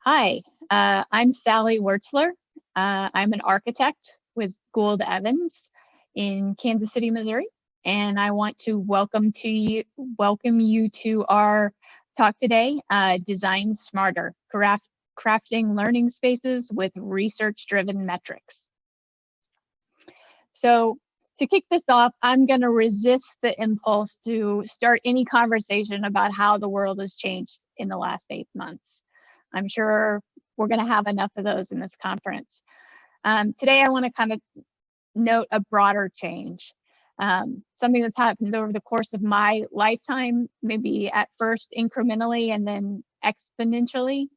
Hi, I'm Sally Wertzler. I'm an architect with Gould Evans in Kansas City, Missouri, and I want to welcome you to our talk today, Design Smarter, Crafting Learning Spaces with Research-Driven Metrics. So to kick this off, I'm going to resist the impulse to start any conversation about how the world has changed in the last 8 months. I'm sure we're going to have enough of those in this conference. Today, I want to kind of note a broader change, something that's happened over the course of my lifetime, maybe at first incrementally and then exponentially,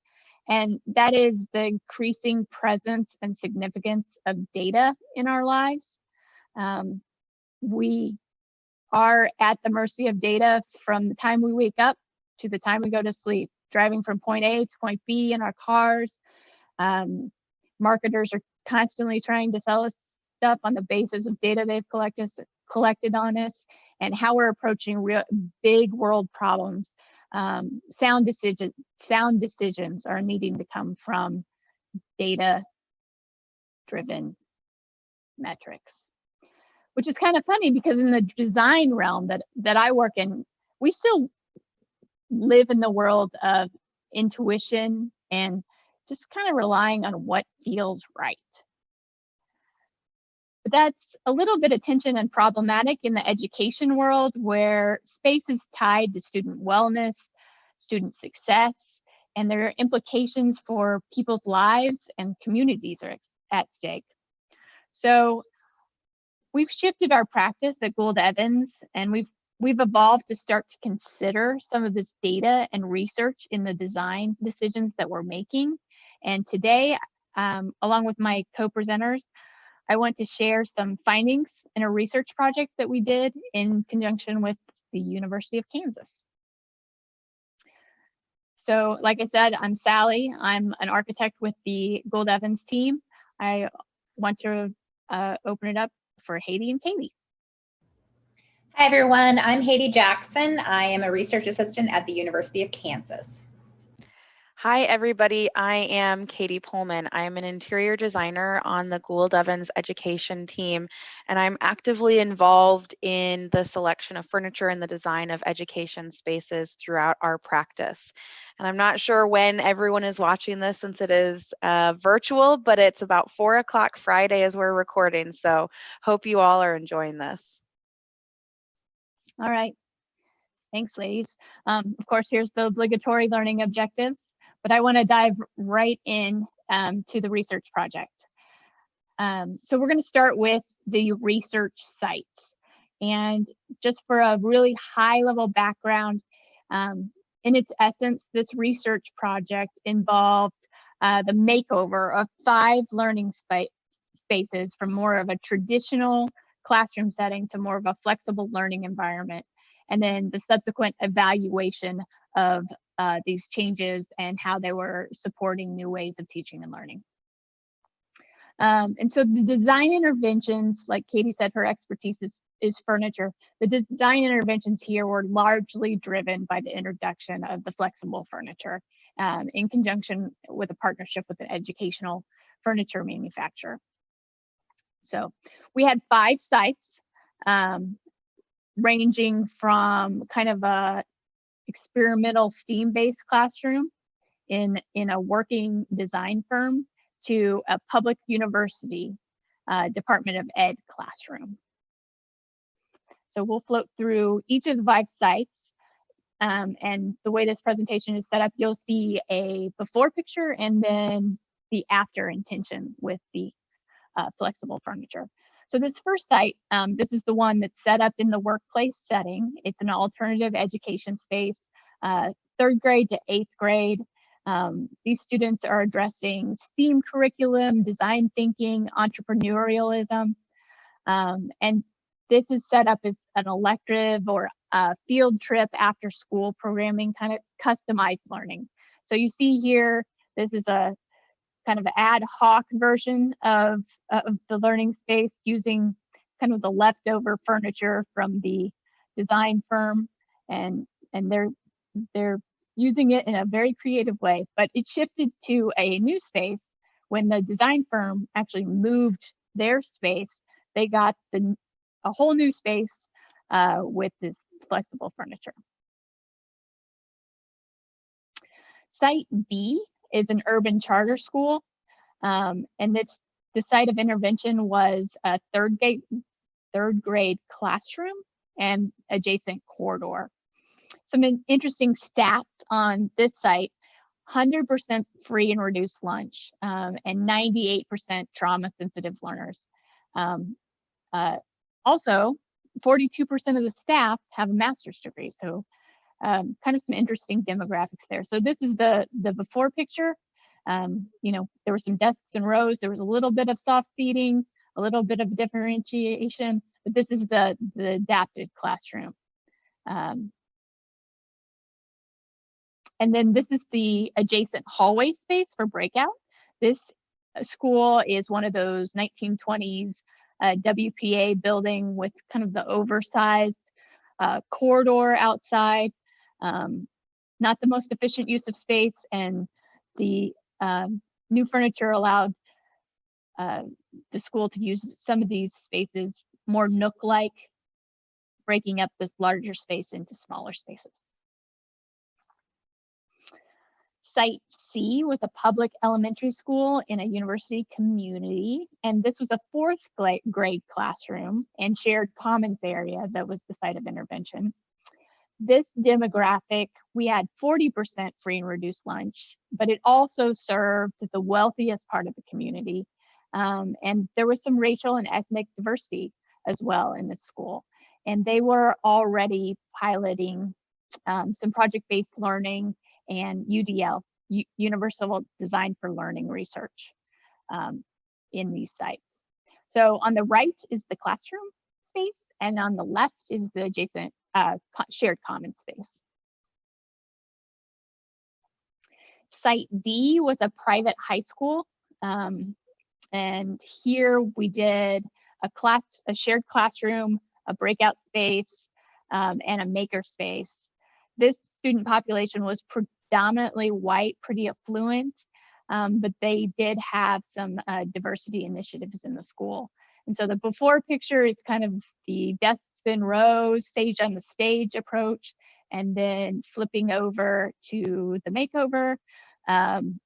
and that is the increasing presence and significance of data in our lives. We are at the mercy of data from the time we wake up to the time we go to sleep, driving from point A to point B in our cars. Marketers are constantly trying to sell us stuff on the basis of data they've collected on us and how we're approaching real big world problems. Sound decisions are needing to come from data-driven metrics, which is kind of funny because in the design realm that I work in, we still live in the world of intuition and just kind of relying on what feels right. But that's a little bit of tension and problematic in the education world, where space is tied to student wellness, student success, and there are implications for people's lives and communities are at stake. So we've shifted our practice at Gould Evans, and we've evolved to start to consider some of this data and research in the design decisions that we're making. And today, along with my co-presenters, I want to share some findings in a research project that we did in conjunction with the University of Kansas. So like I said, I'm Sally. I'm an architect with the Gould Evans team. I want to open it up for Haiti and Katie. Hi, everyone. I'm Haiti Jackson. I am a research assistant at the University of Kansas. Hi, everybody. I am Katie Pullman. I am an interior designer on the Gould Evans education team, and I'm actively involved in the selection of furniture and the design of education spaces throughout our practice. And I'm not sure when everyone is watching this since it is virtual, but it's about 4 o'clock Friday as we're recording. So hope you all are enjoying this. All right. Thanks, ladies. Of course, here's the obligatory learning objectives, but I want to dive right in to the research project. So we're going to start with the research sites. And just for a really high-level background, in its essence, this research project involved the makeover of 5 learning spaces from more of a traditional classroom setting to more of a flexible learning environment, and then the subsequent evaluation of these changes and how they were supporting new ways of teaching and learning. And so the design interventions, like Katie said, her expertise is furniture. The design interventions here were largely driven by the introduction of the flexible furniture in conjunction with a partnership with an educational furniture manufacturer. So we had 5 sites ranging from kind of a experimental STEAM-based classroom in a working design firm to a public university Department of Ed classroom. So we'll float through each of the 5 sites, and the way this presentation is set up, you'll see a before picture and then the after intention with the flexible furniture. So this first site, this is the one that's set up in the workplace setting. It's an alternative education space, 3rd grade to 8th grade. These students are addressing STEAM curriculum, design thinking, entrepreneurialism, and this is set up as an elective or a field trip after school programming, kind of customized learning. So you see here, this is a kind of ad hoc version of the learning space using kind of the leftover furniture from the design firm, and they're using it in a very creative way, but it shifted to a new space when the design firm actually moved their space. They got a whole new space with this flexible furniture. Site B is an urban charter school, and the site of intervention was a third grade classroom and adjacent corridor. Some interesting stats on this site: 100% free and reduced lunch, and 98% trauma-sensitive learners. Also, 42% of the staff have a master's degree, so kind of some interesting demographics there. So this is the before picture. You know, there were some desks and rows. There was a little bit of soft seating, a little bit of differentiation, but this is the adapted classroom. And then this is the adjacent hallway space for breakout. This school is one of those 1920s WPA building with kind of the oversized corridor outside. Not the most efficient use of space, and the new furniture allowed the school to use some of these spaces more nook-like, breaking up this larger space into smaller spaces. Site C was a public elementary school in a university community, and this was a fourth grade classroom and shared commons area that was the site of intervention. This demographic, we had 40% free and reduced lunch, but it also served the wealthiest part of the community. And there was some racial and ethnic diversity as well in this school. And they were already piloting some project-based learning and UDL, Universal Design for Learning research in these sites. So on the right is the classroom space, and on the left is the adjacent shared common space. Site D was a private high school, and here we did a shared classroom, a breakout space, and a maker space. This student population was predominantly white, pretty affluent, but they did have some diversity initiatives in the school. And so the before picture is kind of the desks in rows, stage on the stage approach, and then flipping over to the makeover,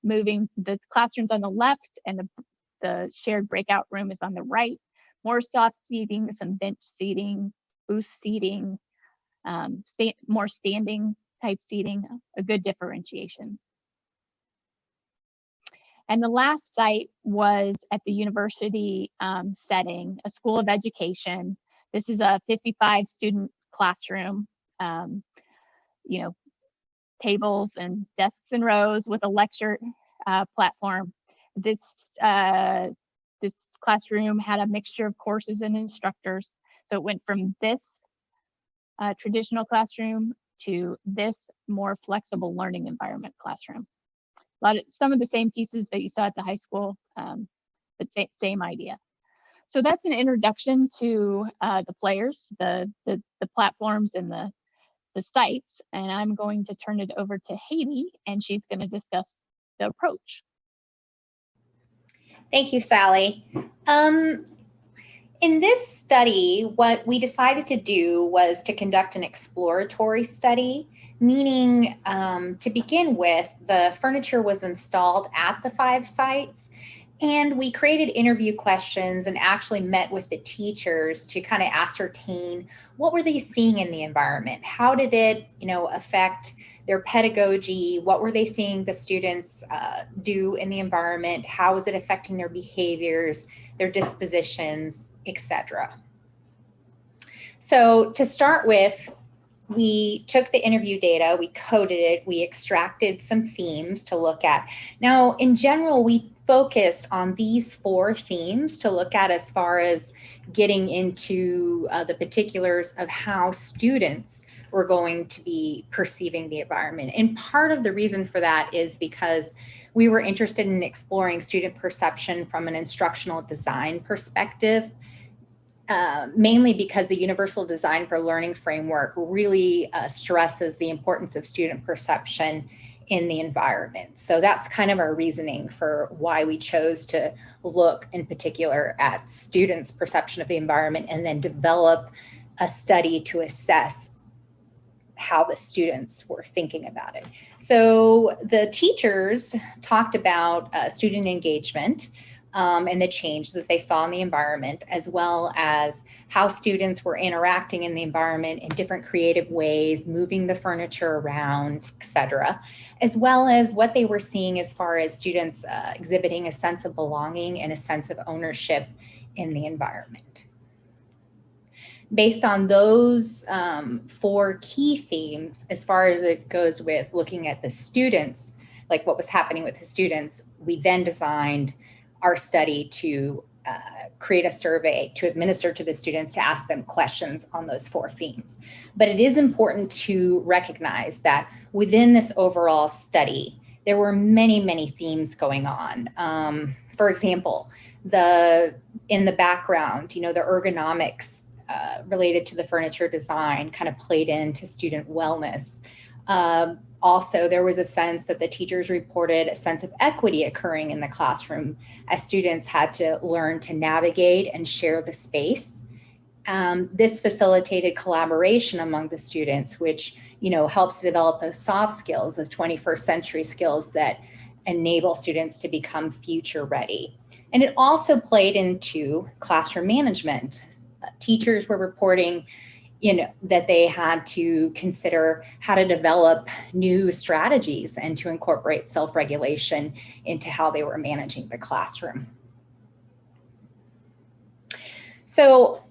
moving the classrooms on the left, and the shared breakout room is on the right. More soft seating, some bench seating, booth seating, more standing type seating, a good differentiation. And the last site was at the university setting, a school of education. This is a 55 student classroom, you know, tables and desks and rows with a lecture platform. This classroom had a mixture of courses and instructors. So it went from this traditional classroom to this more flexible learning environment classroom. Some of the same pieces that you saw at the high school, but same idea. So that's an introduction to the players, the platforms, and the sites. And I'm going to turn it over to Haiti, and she's going to discuss the approach. Thank you, Sally. In this study, what we decided to do was to conduct an exploratory study, meaning to begin with, the furniture was installed at the 5 sites, and we created interview questions and actually met with the teachers to kind of ascertain what were they seeing in the environment? How did it, affect their pedagogy? What were they seeing the students do in the environment? How was it affecting their behaviors, their dispositions, etc.? So to start with, we took the interview data, we coded it, we extracted some themes to look at. Now, in general, we focused on these 4 themes to look at as far as getting into the particulars of how students were going to be perceiving the environment. And part of the reason for that is because we were interested in exploring student perception from an instructional design perspective. mainly because the Universal Design for Learning framework really stresses the importance of student perception in the environment. So that's kind of our reasoning for why we chose to look in particular at students' perception of the environment and then develop a study to assess how the students were thinking about it. So the teachers talked about student engagement and the change that they saw in the environment, as well as how students were interacting in the environment in different creative ways, moving the furniture around, etc., as well as what they were seeing as far as students exhibiting a sense of belonging and a sense of ownership in the environment. Based on those 4 key themes, as far as it goes with looking at the students, like what was happening with the students, we then designed our study to create a survey to administer to the students to ask them questions on those 4 themes. But it is important to recognize that within this overall study, there were many, many themes going on. For example, in the background, the ergonomics related to the furniture design kind of played into student wellness. Also, there was a sense that the teachers reported a sense of equity occurring in the classroom as students had to learn to navigate and share the space. This facilitated collaboration among the students, which helps to develop those soft skills, those 21st century skills that enable students to become future ready. And it also played into classroom management. Teachers were reporting that they had to consider how to develop new strategies and to incorporate self-regulation into how they were managing the classroom. So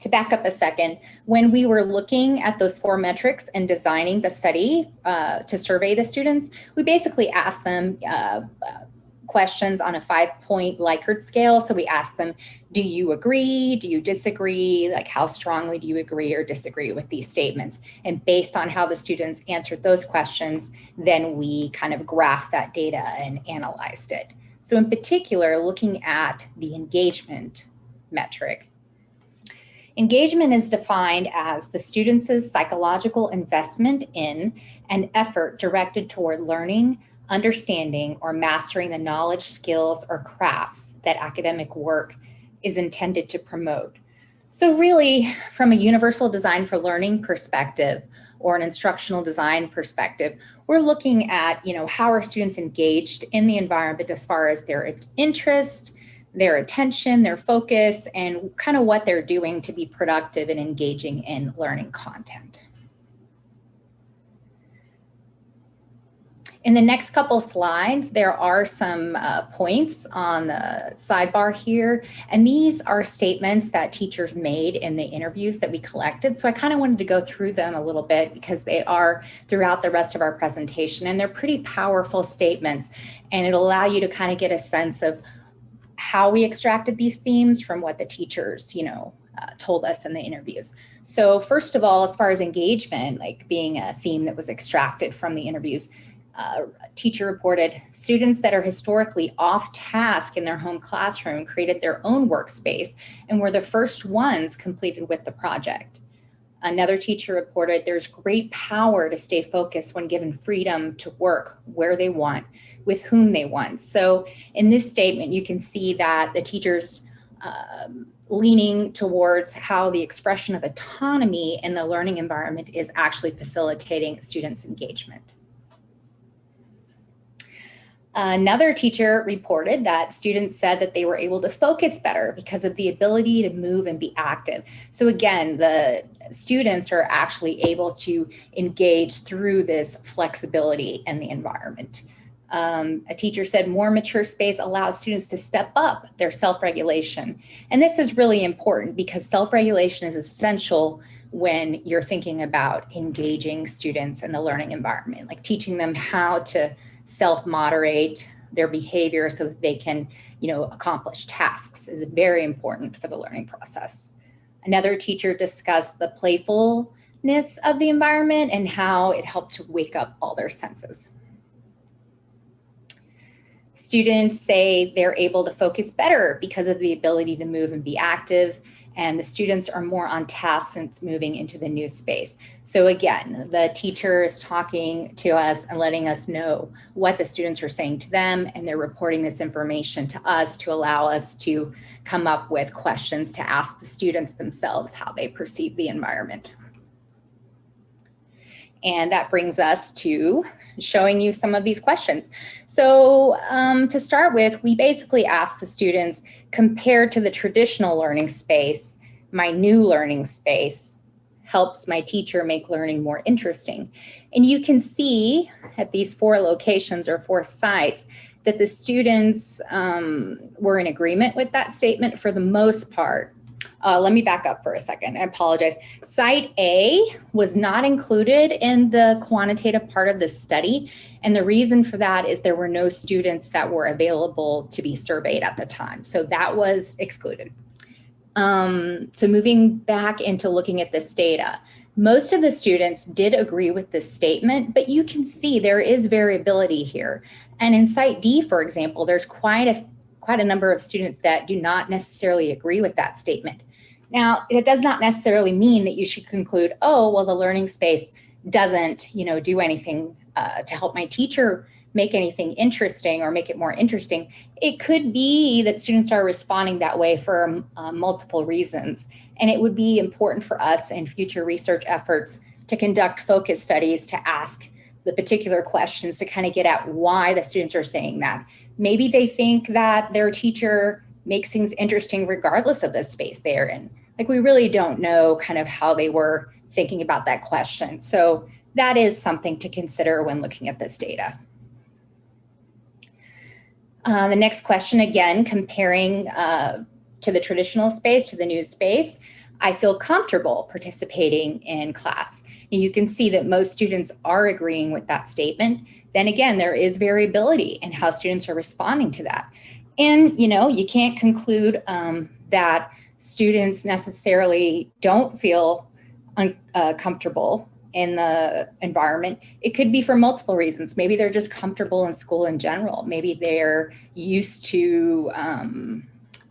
to back up a second, when we were looking at those 4 metrics and designing the study to survey the students, we basically asked them questions on a 5-point Likert scale. So we asked them, do you agree? Do you disagree? Like, how strongly do you agree or disagree with these statements? And based on how the students answered those questions, then we kind of graphed that data and analyzed it. So in particular, looking at the engagement metric. Engagement is defined as the students' psychological investment in and effort directed toward learning, understanding, or mastering the knowledge, skills, or crafts that academic work is intended to promote. So really, from a universal design for learning perspective or an instructional design perspective, we're looking at, how are students engaged in the environment as far as their interest, their attention, their focus, and kind of what they're doing to be productive and engaging in learning content. In the next couple slides, there are some points on the sidebar here, and these are statements that teachers made in the interviews that we collected. So I kind of wanted to go through them a little bit because they are throughout the rest of our presentation, and they're pretty powerful statements, and it'll allow you to kind of get a sense of how we extracted these themes from what the teachers, told us in the interviews. So first of all, as far as engagement, like being a theme that was extracted from the interviews, a teacher reported students that are historically off task in their home classroom created their own workspace and were the first ones completed with the project. Another teacher reported there's great power to stay focused when given freedom to work where they want, with whom they want. So in this statement, you can see that the teachers leaning towards how the expression of autonomy in the learning environment is actually facilitating students' engagement. Another teacher reported that students said that they were able to focus better because of the ability to move and be active. So again, the students are actually able to engage through this flexibility in the environment. A teacher said more mature space allows students to step up their self-regulation. And this is really important because self-regulation is essential when you're thinking about engaging students in the learning environment, like teaching them how to self-moderate their behavior so that they can, accomplish tasks is very important for the learning process. Another teacher discussed the playfulness of the environment and how it helped to wake up all their senses. Students say they're able to focus better because of the ability to move and be active, and the students are more on task since moving into the new space. So again, the teacher is talking to us and letting us know what the students are saying to them, and they're reporting this information to us to allow us to come up with questions to ask the students themselves how they perceive the environment. And that brings us to showing you some of these questions. So to start with, we basically asked the students, compared to the traditional learning space, my new learning space helps my teacher make learning more interesting. And you can see at these 4 locations or 4 sites that the students were in agreement with that statement for the most part. Let me back up for a second. I apologize. Site A was not included in the quantitative part of the study. And the reason for that is there were no students that were available to be surveyed at the time. So that was excluded. So moving back into looking at this data, most of the students did agree with this statement, but you can see there is variability here. And in Site D, for example, there's quite a number of students that do not necessarily agree with that statement. Now, it does not necessarily mean that you should conclude, oh, well, the learning space doesn't, do anything to help my teacher make anything interesting or make it more interesting. It could be that students are responding that way for multiple reasons. And it would be important for us in future research efforts to conduct focus studies to ask the particular questions to kind of get at why the students are saying that. Maybe they think that their teacher makes things interesting regardless of the space they're in. Like, we really don't know kind of how they were thinking about that question. So that is something to consider when looking at this data. The next question, again, comparing to the traditional space to the new space, I feel comfortable participating in class. And you can see that most students are agreeing with that statement. Then again, there is variability in how students are responding to that. And, you can't conclude that students necessarily don't feel comfortable in the environment. It could be for multiple reasons. Maybe they're just comfortable in school in general. Maybe they're used to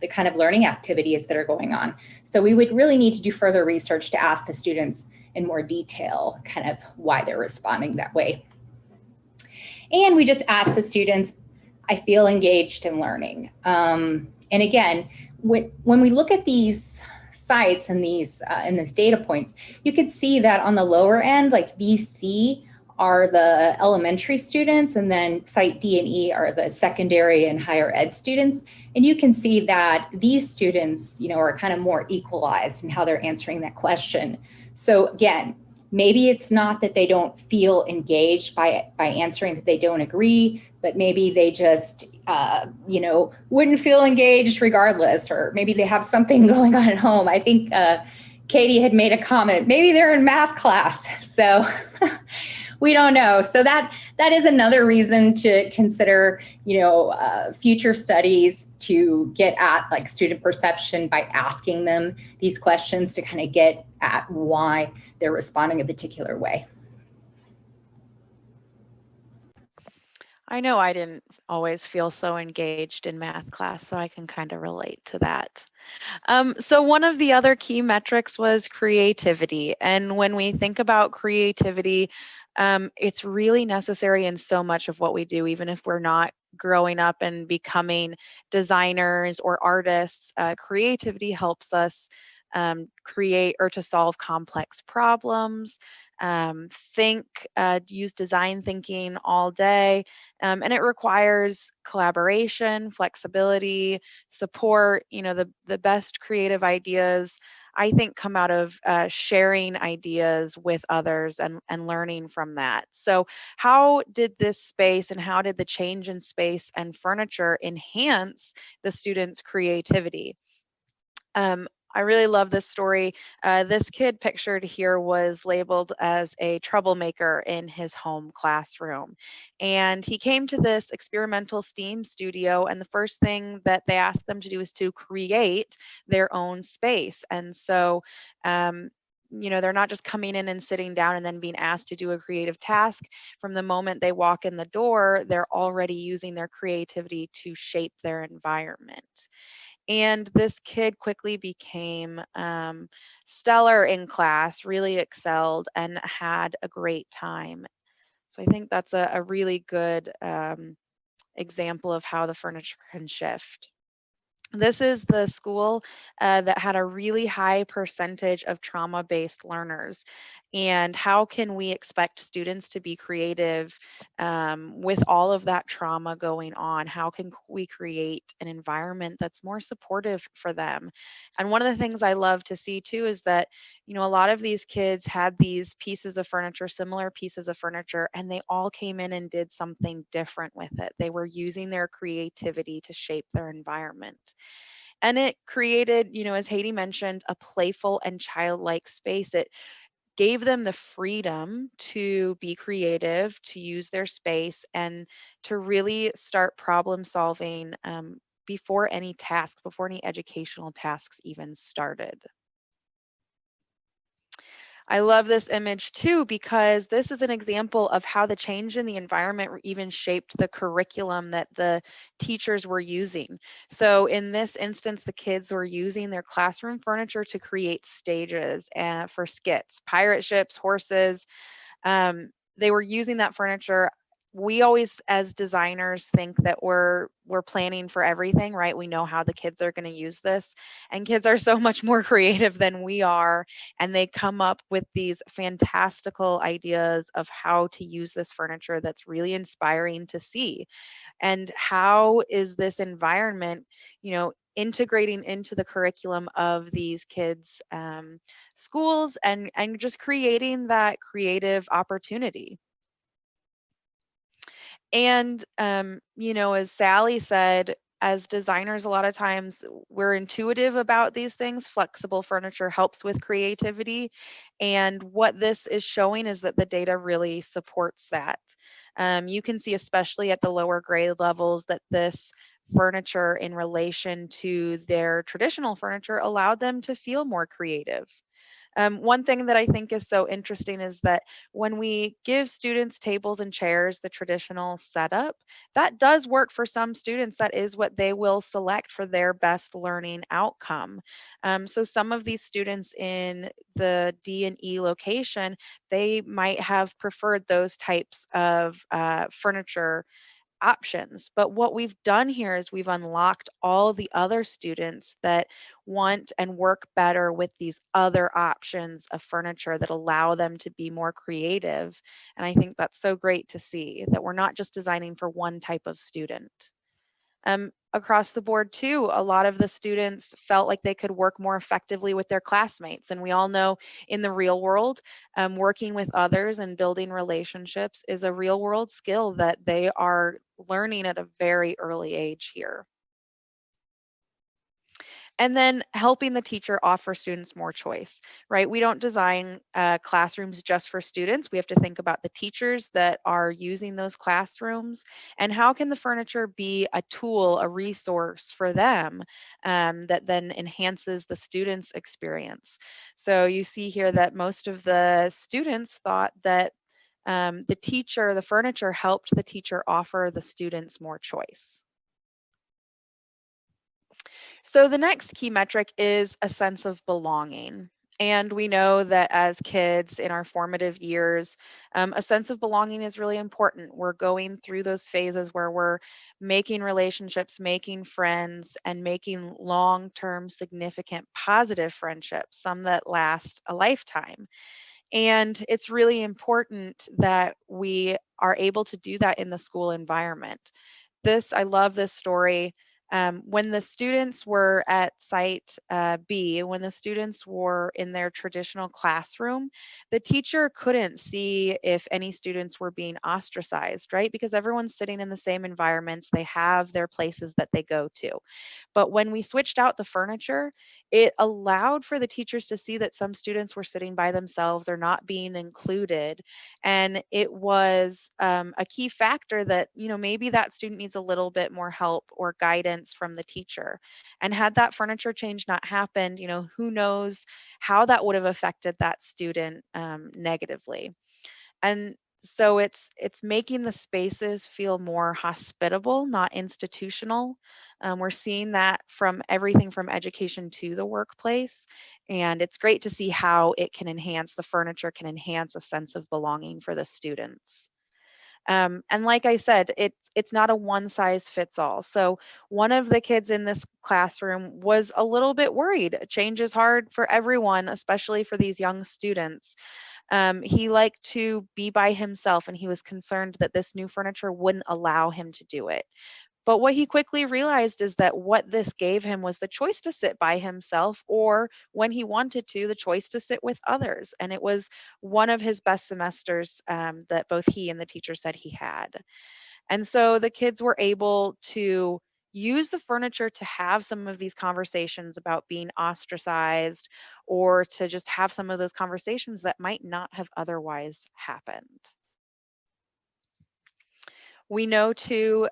the kind of learning activities that are going on. So we would really need to do further research to ask the students in more detail kind of why they're responding that way. And we just asked the students, I feel engaged in learning. And again, when we look at these sites and these data points, you could see that on the lower end, like BC are the elementary students, and then site D and E are the secondary and higher ed students. And you can see that these students, are kind of more equalized in how they're answering that question. So again, maybe it's not that they don't feel engaged by answering that they don't agree, but maybe they just, wouldn't feel engaged regardless, or maybe they have something going on at home. I think Katie had made a comment, maybe they're in math class. So we don't know. So that is another reason to consider, future studies to get at like student perception by asking them these questions to kind of get at why they're responding a particular way. I know I didn't always feel so engaged in math class, so I can kind of relate to that. So one of the other key metrics was creativity. And when we think about creativity, it's really necessary in so much of what we do, even if we're not growing up and becoming designers or artists. Creativity helps us create or to solve complex problems, use design thinking all day. And it requires collaboration, flexibility, support. The best creative ideas, I think, come out of sharing ideas with others and learning from that. So how did this space and how did the change in space and furniture enhance the students' creativity? I really love this story. This kid pictured here was labeled as a troublemaker in his home classroom. And he came to this experimental STEAM studio, and the first thing that they asked them to do is to create their own space. And so they're not just coming in and sitting down and then being asked to do a creative task. From the moment they walk in the door, they're already using their creativity to shape their environment. And this kid quickly became stellar in class, really excelled, and had a great time. So I think that's a really good example of how the furniture can shift. This is the school that had a really high percentage of trauma-based learners. And how can we expect students to be creative with all of that trauma going on? How can we create an environment that's more supportive for them? And one of the things I love to see too is that, a lot of these kids had these pieces of furniture, similar pieces of furniture, and they all came in and did something different with it. They were using their creativity to shape their environment. And it created, as Haiti mentioned, a playful and childlike space. It gave them the freedom to be creative, to use their space, and to really start problem solving before any task, before any educational tasks even started. I love this image too, because this is an example of how the change in the environment even shaped the curriculum that the teachers were using. So in this instance, the kids were using their classroom furniture to create stages for skits, pirate ships, horses. They were using that furniture. We always, as designers, think that we're planning for everything, right? We know how the kids are going to use this, and kids are so much more creative than we are, and they come up with these fantastical ideas of how to use this furniture that's really inspiring to see. And how is this environment, integrating into the curriculum of these kids' schools, and just creating that creative opportunity. And as Sally said, as designers, a lot of times we're intuitive about these things. Flexible furniture helps with creativity. And what this is showing is that the data really supports that. You can see, especially at the lower grade levels, that this furniture in relation to their traditional furniture allowed them to feel more creative. One thing that I think is so interesting is that when we give students tables and chairs, the traditional setup, that does work for some students. That is what they will select for their best learning outcome. So some of these students in the D and E location, they might have preferred those types of furniture options. But what we've done here is we've unlocked all the other students that want and work better with these other options of furniture that allow them to be more creative. And I think that's so great to see that we're not just designing for one type of student. Across the board too, a lot of the students felt like they could work more effectively with their classmates. And we all know in the real world, working with others and building relationships is a real world skill that they are learning at a very early age here. And then helping the teacher offer students more choice, right? We don't design classrooms just for students. We have to think about the teachers that are using those classrooms, and how can the furniture be a tool, a resource for them that then enhances the student's experience. So you see here that most of the students thought that the furniture helped the teacher offer the students more choice. So the next key metric is a sense of belonging. And we know that as kids in our formative years, a sense of belonging is really important. We're going through those phases where we're making relationships, making friends, and making long term, significant, positive friendships, some that last a lifetime. And it's really important that we are able to do that in the school environment. I love this story. When the students were at Site B, when the students were in their traditional classroom, the teacher couldn't see if any students were being ostracized, right? Because everyone's sitting in the same environments, they have their places that they go to. But when we switched out the furniture, it allowed for the teachers to see that some students were sitting by themselves or not being included. And it was a key factor that, maybe that student needs a little bit more help or guidance guidance from the teacher. And had that furniture change not happened, who knows how that would have affected that student negatively. And so it's making the spaces feel more hospitable, not institutional. We're seeing that from everything from education to the workplace, and it's great to see how the furniture can enhance a sense of belonging for the students. And like I said, it's not a one size fits all. So one of the kids in this classroom was a little bit worried. Change is hard for everyone, especially for these young students. He liked to be by himself, and he was concerned that this new furniture wouldn't allow him to do it. But what he quickly realized is that what this gave him was the choice to sit by himself, or when he wanted to, the choice to sit with others. And it was one of his best semesters that both he and the teacher said he had. And so the kids were able to use the furniture to have some of these conversations about being ostracized, or to just have some of those conversations that might not have otherwise happened. We know too,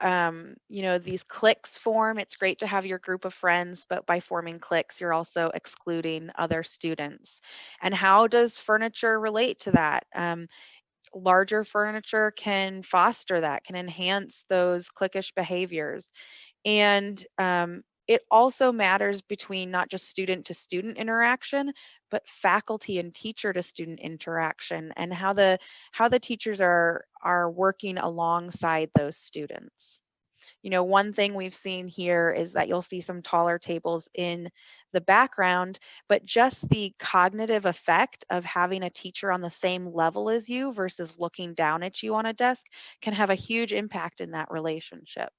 these cliques form. It's great to have your group of friends, but by forming cliques, you're also excluding other students. And how does furniture relate to that? Larger furniture can foster that, can enhance those cliquish behaviors. And it also matters between not just student to student interaction, but faculty and teacher to student interaction, and how the teachers are working alongside those students. One thing we've seen here is that you'll see some taller tables in the background, but just the cognitive effect of having a teacher on the same level as you versus looking down at you on a desk can have a huge impact in that relationship.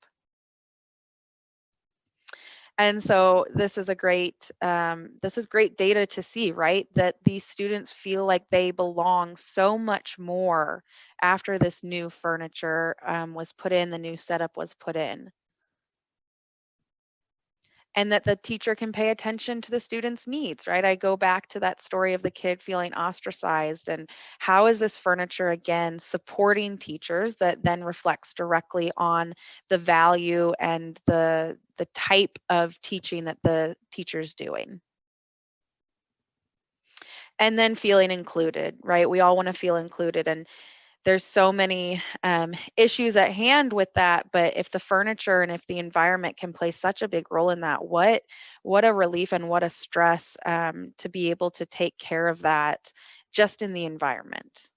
And so this is great data to see, right? That these students feel like they belong so much more after this new furniture was put in, the new setup was put in. And that the teacher can pay attention to the student's needs, right? I go back to that story of the kid feeling ostracized, and how is this furniture again supporting teachers that then reflects directly on the value and the type of teaching that the teacher's doing. And then feeling included, right? We all want to feel included, and there's so many issues at hand with that. But if the furniture and if the environment can play such a big role in that, what a relief and what a stress to be able to take care of that just in the environment.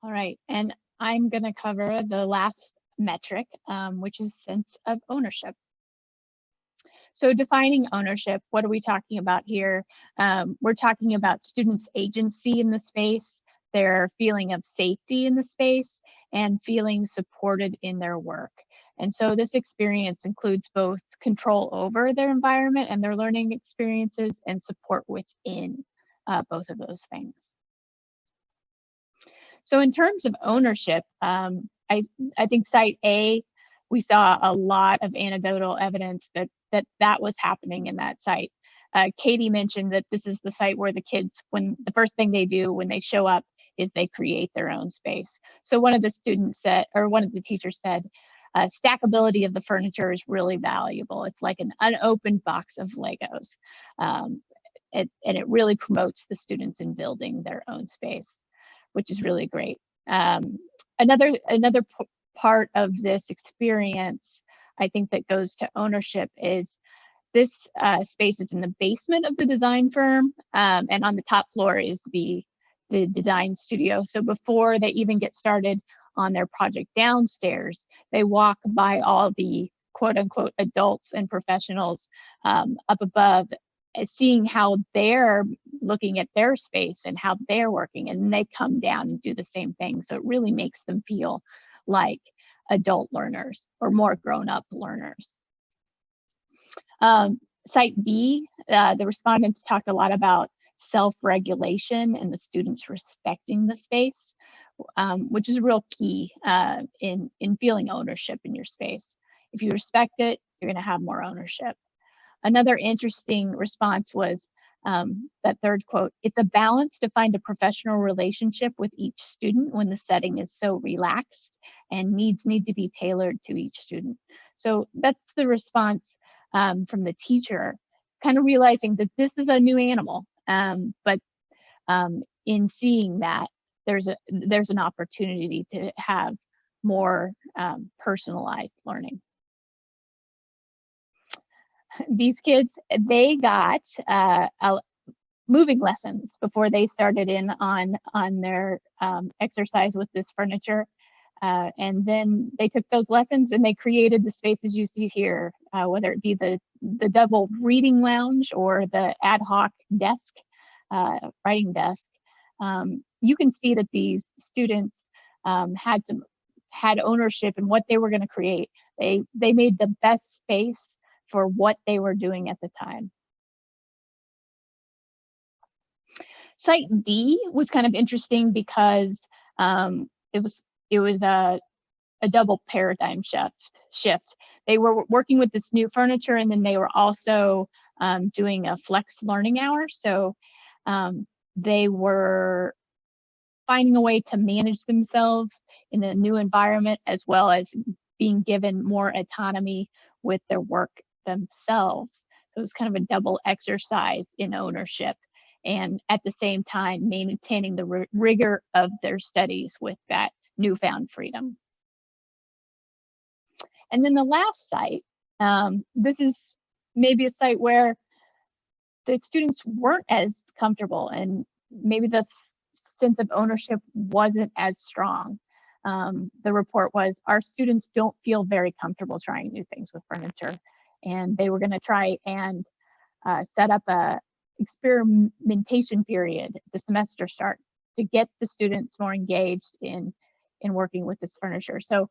All right, and I'm going to cover the last metric, which is sense of ownership. So defining ownership, what are we talking about here? We're talking about students' agency in the space, their feeling of safety in the space, and feeling supported in their work. And so this experience includes both control over their environment and their learning experiences, and support within both of those things. So in terms of ownership, I think site A, we saw a lot of anecdotal evidence that was happening in that site. Katie mentioned that this is the site where the kids, when the first thing they do when they show up is they create their own space. So one of the students said, or one of the teachers said, stackability of the furniture is really valuable. It's like an unopened box of Legos. And it really promotes the students in building their own space, which is really great. Another part of this experience, I think, that goes to ownership is this space is in the basement of the design firm, and on the top floor is the design studio. So before they even get started on their project downstairs, they walk by all the quote unquote adults and professionals up above, seeing how they're looking at their space and how they're working, and they come down and do the same thing. So it really makes them feel like adult learners or more grown-up learners. Site B, the respondents talked a lot about self-regulation and the students respecting the space, which is a real key in feeling ownership in your space. If you respect it, you're going to have more ownership. Another interesting response was that third quote, "It's a balance to find a professional relationship with each student when the setting is so relaxed and needs need to be tailored to each student." So that's the response from the teacher, kind of realizing that this is a new animal, but in seeing that, there's an opportunity to have more personalized learning. These kids, they got moving lessons before they started in on their exercise with this furniture. And then they took those lessons and they created the spaces you see here, whether it be the double reading lounge or the ad hoc desk, writing desk. You can see that these students had ownership in what they were going to create. They made the best space for what they were doing at the time. Site D was kind of interesting because it was a double paradigm shift. They were working with this new furniture, and then they were also doing a flex learning hour. So they were finding a way to manage themselves in a new environment, as well as being given more autonomy with their work themselves. So it was kind of a double exercise in ownership, and at the same time maintaining the rigor of their studies with that newfound freedom. And then the last site, this is maybe a site where the students weren't as comfortable, and maybe the sense of ownership wasn't as strong. The report was, "Our students don't feel very comfortable trying new things with furniture," and they were going to try and set up a experimentation period at the semester start to get the students more engaged in working with this furniture. So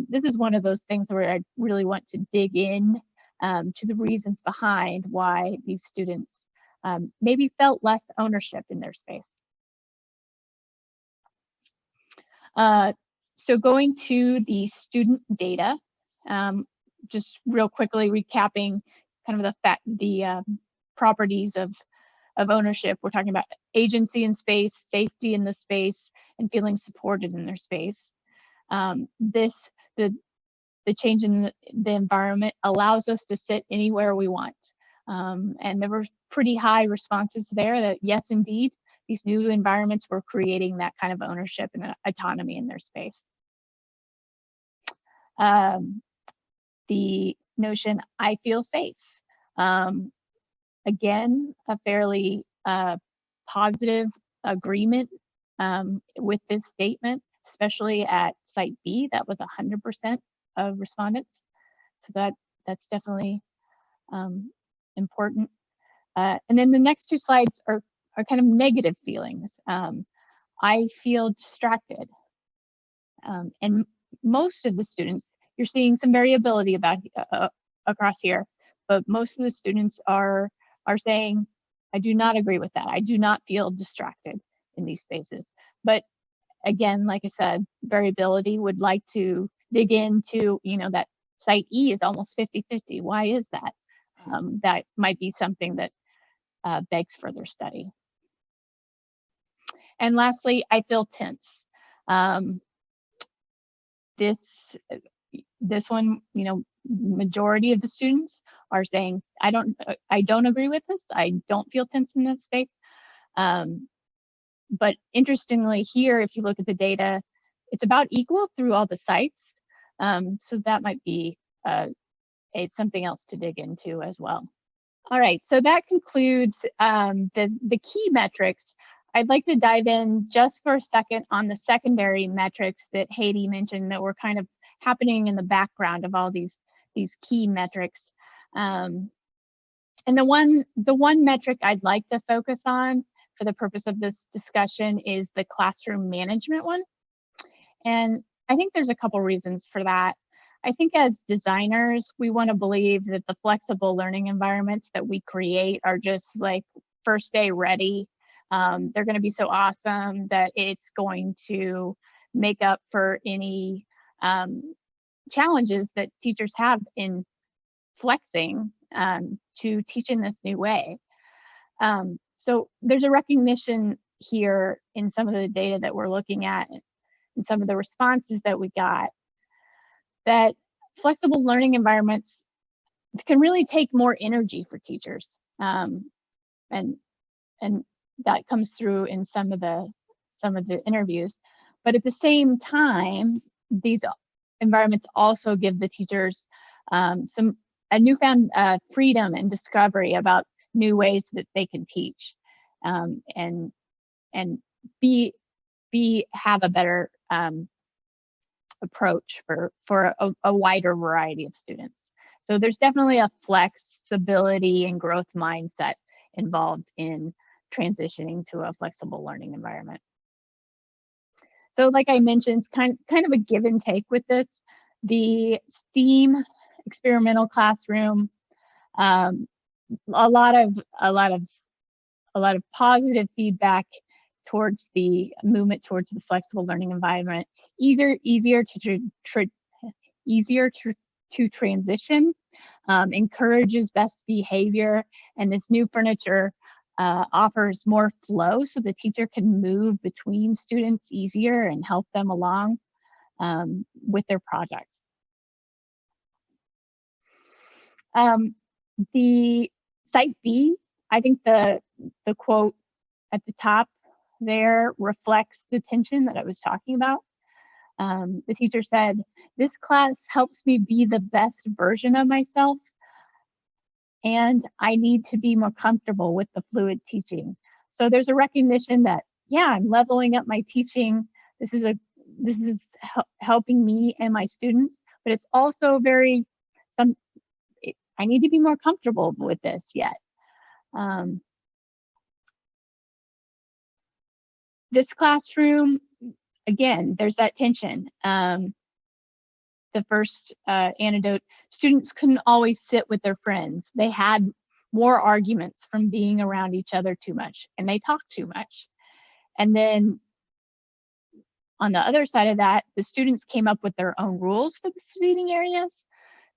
this is one of those things where I really want to dig in to the reasons behind why these students maybe felt less ownership in their space. So going to the student data, just real quickly recapping kind of the properties of ownership. We're talking about agency in space, safety in the space, and feeling supported in their space. The change in the environment allows us to sit anywhere we want. And there were pretty high responses there that yes, indeed, these new environments were creating that kind of ownership and autonomy in their space. The notion, "I feel safe." Again, a fairly positive agreement with this statement, especially at site B. That was 100% of respondents. So that's definitely important. And then the next two slides are kind of negative feelings. I feel distracted. And most of the students, you're seeing some variability about across here, but most of the students are saying, "I do not agree with that. I do not feel distracted in these spaces." But again, like I said, variability. Would like to dig into, that site E is almost 50-50. Why is that? That might be something that begs further study. And lastly, I feel tense. This one, majority of the students are saying, I don't agree with this. I don't feel tense in this space. But interestingly here, if you look at the data, it's about equal through all the sites. So that might be something else to dig into as well. All right, so that concludes the key metrics. I'd like to dive in just for a second on the secondary metrics that Haiti mentioned that were kind of happening in the background of all these key metrics. And the one metric I'd like to focus on for the purpose of this discussion is the classroom management one. And I think there's a couple reasons for that. I think as designers, we want to believe that the flexible learning environments that we create are just like first day ready. They're going to be so awesome that it's going to make up for any challenges that teachers have in flexing to teach in this new way. So there's a recognition here in some of the data that we're looking at and some of the responses that we got, that flexible learning environments can really take more energy for teachers. And that comes through in some of the interviews. But at the same time, these environments also give the teachers a newfound freedom and discovery about new ways that they can teach, and have a better approach for a wider variety of students. So there's definitely a flexibility and growth mindset involved in transitioning to a flexible learning environment. So like I mentioned, it's kind of a give and take with this. The STEAM experimental classroom, a lot of positive feedback towards the movement towards the flexible learning environment. Easier to transition, encourages best behavior, and this new furniture offers more flow so the teacher can move between students easier and help them along with their projects. The site B, I think the quote at the top there reflects the tension that I was talking about. The teacher said, "This class helps me be the best version of myself, and I need to be more comfortable with the fluid teaching." So there's a recognition that, yeah, I'm leveling up my teaching. This is helping me and my students, but it's also I need to be more comfortable with this yet. This classroom, again, there's that tension. The first anecdote, students couldn't always sit with their friends. They had more arguments from being around each other too much, and they talked too much. And then on the other side of that, the students came up with their own rules for the seating areas.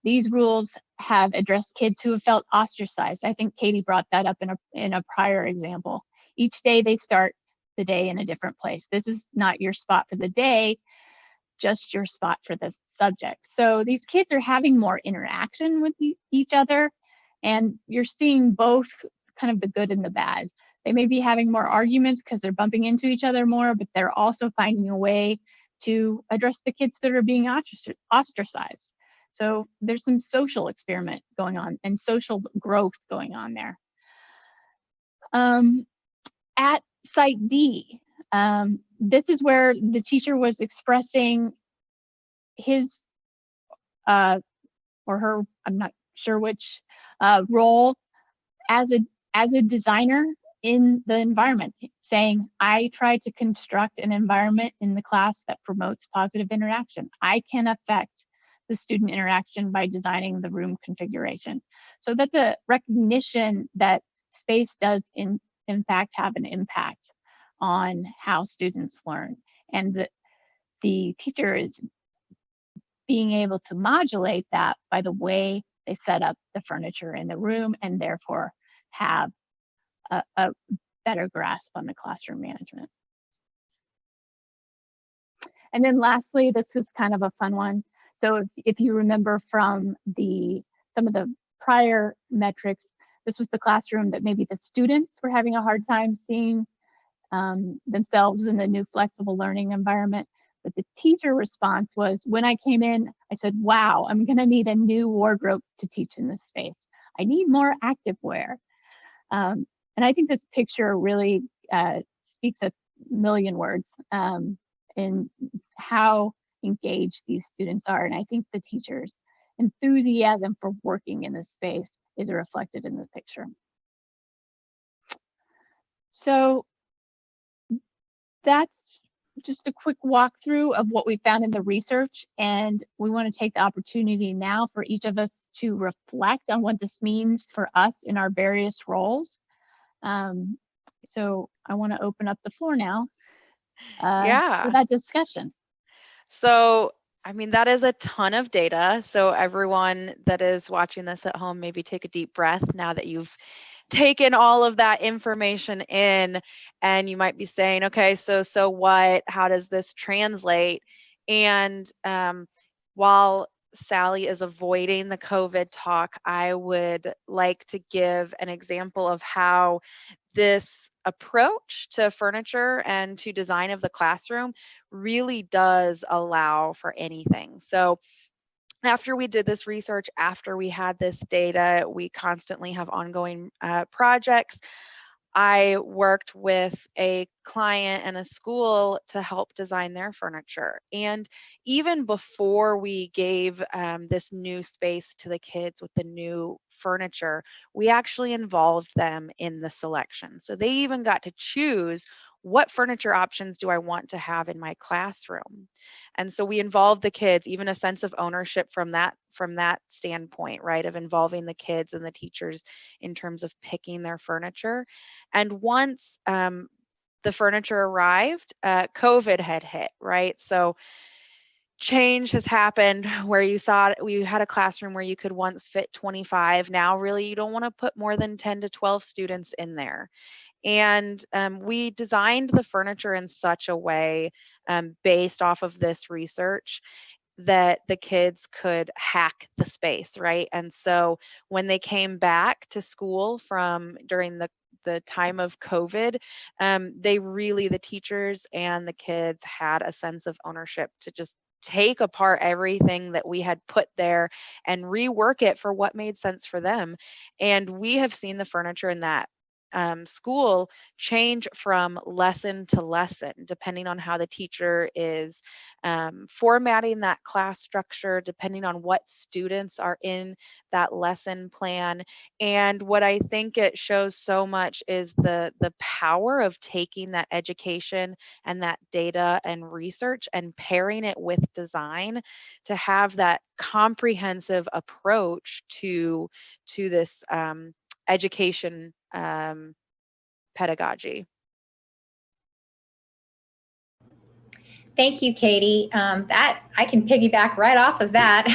These rules have addressed kids who have felt ostracized. I think Katie brought that up in a prior example. Each day they start the day in a different place. This is not your spot for the day, just your spot for the subject. So these kids are having more interaction with each other, and you're seeing both kind of the good and the bad. They may be having more arguments because they're bumping into each other more, but they're also finding a way to address the kids that are being ostracized. So there's some social experiment going on and social growth going on there. At site D, this is where the teacher was expressing his or her, I'm not sure which, role as a designer in the environment, saying, I try to construct an environment in the class that promotes positive interaction. I can affect the student interaction by designing the room configuration. So that's a recognition that space does in fact have an impact on how students learn, and the teacher is being able to modulate that by the way they set up the furniture in the room, and therefore have a better grasp on the classroom management. And then lastly, this is kind of a fun one. So if you remember from some of the prior metrics, this was the classroom that maybe the students were having a hard time seeing themselves in the new flexible learning environment. But the teacher response was, when I came in, I said, wow, I'm gonna need a new wardrobe to teach in this space. I need more activewear. And I think this picture really speaks a million words in how engaged these students are. And I think the teachers' enthusiasm for working in this space is reflected in the picture. So that's just a quick walkthrough of what we found in the research. And we want to take the opportunity now for each of us to reflect on what this means for us in our various roles. So I want to open up the floor now for that discussion. So, I mean, that is a ton of data. So everyone that is watching this at home, maybe take a deep breath now that you've taken all of that information in, and you might be saying, okay, so what? How does this translate? And while Sally is avoiding the COVID talk, I would like to give an example of how this approach to furniture and to design of the classroom really does allow for anything. So after we did this research, after we had this data, we constantly have ongoing projects. I worked with a client and a school to help design their furniture. And even before we gave this new space to the kids with the new furniture, we actually involved them in the selection. So they even got to choose, what furniture options do I want to have in my classroom? And so we involved the kids, even a sense of ownership from that standpoint, right? Of involving the kids and the teachers in terms of picking their furniture. And once the furniture arrived, COVID had hit, right? So change has happened where you thought we had a classroom where you could once fit 25. Now, really, you don't want to put more than 10 to 12 students in there. And we designed the furniture in such a way, based off of this research, that the kids could hack the space, right? And so when they came back to school from during the time of COVID, the teachers and the kids had a sense of ownership to just take apart everything that we had put there and rework it for what made sense for them. And we have seen the furniture in that school change from lesson to lesson, depending on how the teacher is formatting that class structure, depending on what students are in that lesson plan. And what I think it shows so much is the power of taking that education and that data and research and pairing it with design to have that comprehensive approach to this education pedagogy. Thank you, Katie. That I can piggyback right off of that.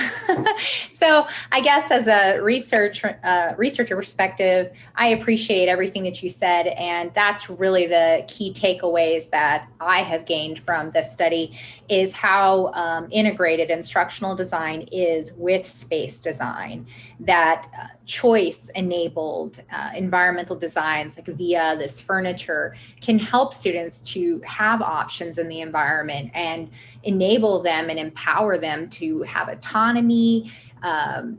So I guess as a researcher perspective, I appreciate everything that you said, and that's really the key takeaways that I have gained from this study is how integrated instructional design is with space design. That choice-enabled environmental designs, like via this furniture, can help students to have options in the environment and enable them and empower them to have autonomy.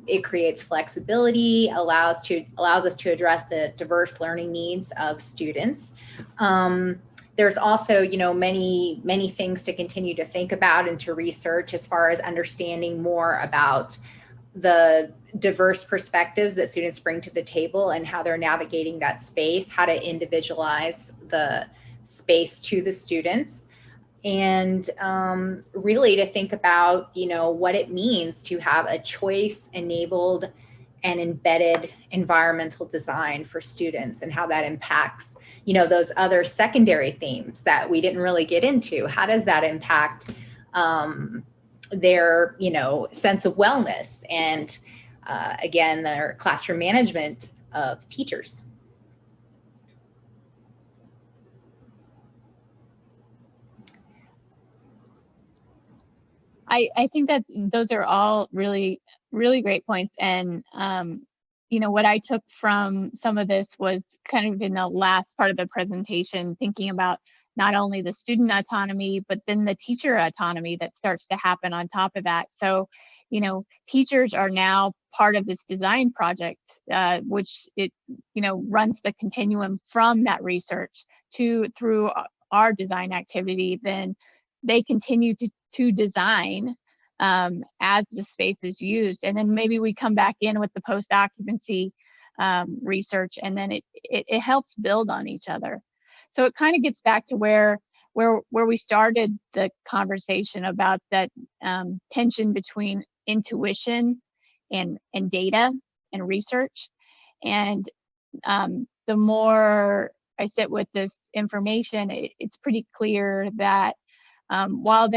It creates flexibility, allows us to address the diverse learning needs of students. There's also, many things to continue to think about and to research as far as understanding more about the diverse perspectives that students bring to the table and how they're navigating that space, how to individualize the space to the students. And really to think about, what it means to have a choice-enabled and embedded environmental design for students and how that impacts, those other secondary themes that we didn't really get into. How does that impact their, sense of wellness and, again, their classroom management of teachers? I think that those are all really, really great points. And, what I took from some of this was kind of in the last part of the presentation, thinking about not only the student autonomy, but then the teacher autonomy that starts to happen on top of that. So, teachers are now part of this design project, which it, runs the continuum from that research through our design activity. Then they continue to design as the space is used. And then maybe we come back in with the post-occupancy research, and then it helps build on each other. So it kind of gets back to where we started the conversation about that tension between intuition and data and research. And the more I sit with this information, it's pretty clear that while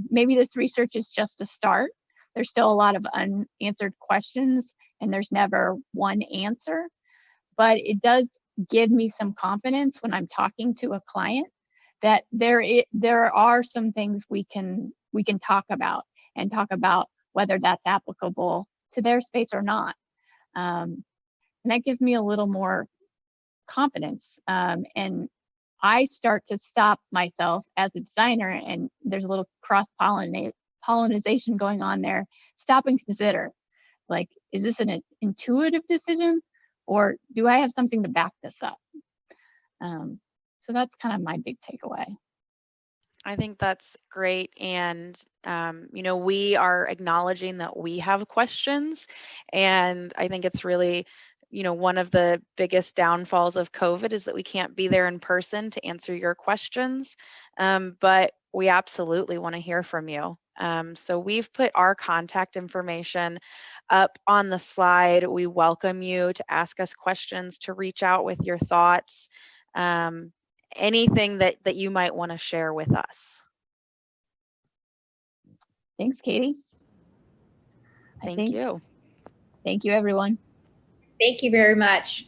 maybe this research is just a start, there's still a lot of unanswered questions, and there's never one answer. but it does give me some confidence when I'm talking to a client that there are some things we can talk about, and talk about whether that's applicable to their space or not. And that gives me a little more confidence. And I start to stop myself as a designer, and there's a little pollination going on there. Stop and consider, like, is this an intuitive decision, or do I have something to back this up? So that's kind of my big takeaway. I think that's great. And, we are acknowledging that we have questions. And I think it's really, one of the biggest downfalls of COVID is that we can't be there in person to answer your questions. But we absolutely want to hear from you. So we've put our contact information up on the slide. We welcome you to ask us questions, to reach out with your thoughts. Anything that you might want to share with us. Thanks, Katie. Thank you. Thank you, everyone. Thank you very much.